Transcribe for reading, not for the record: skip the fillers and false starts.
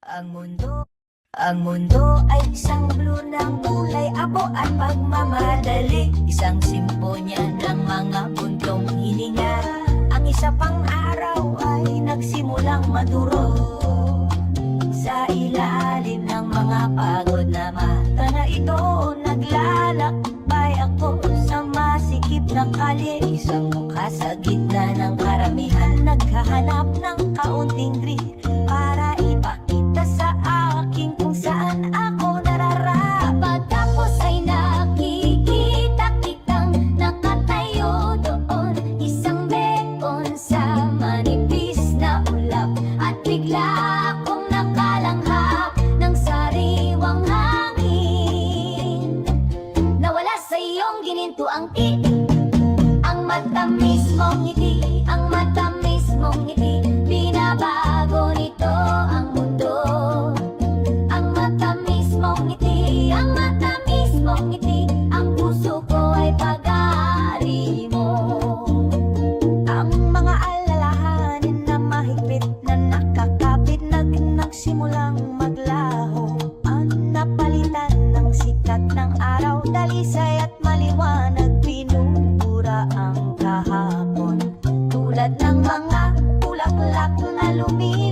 Ang mundo ay isang blue ng kulay abo at pagmamadali. Isang simponya ng mga puntong hininga. Ang isa pang araw ay nagsimulang maduro. Sa ilalim ng mga pagod na mata na ito, naglalakbay ako sa masikip na kalye. Isang mukha sa gitna ng karamihan, naghahanap ng kaunting grit para ipakita sa akin kung saan ako nararapat. Pagkatapos ay nakikita kitang nakatayo doon, isang bekon sa manipis na ulap. At bigla akong nakalanghap ng sariwang hangin. Nawala sa iyong ginintuang titig, ang matamis mong ngiti, ang matamis mong ngiti. Binabago nito ang mundo. Ang matamis mong ngiti, ang matamis mong ngiti. Ang puso ko ay pag-aari mo. Ang mga alalahanin na mahigpit na nakakapit nagsimulang maglaho. Ang napalitan ng sikat ng araw, dalisay at maliwanag, pinupura ang kahapon. Tulad ng mga bulaklak na lumi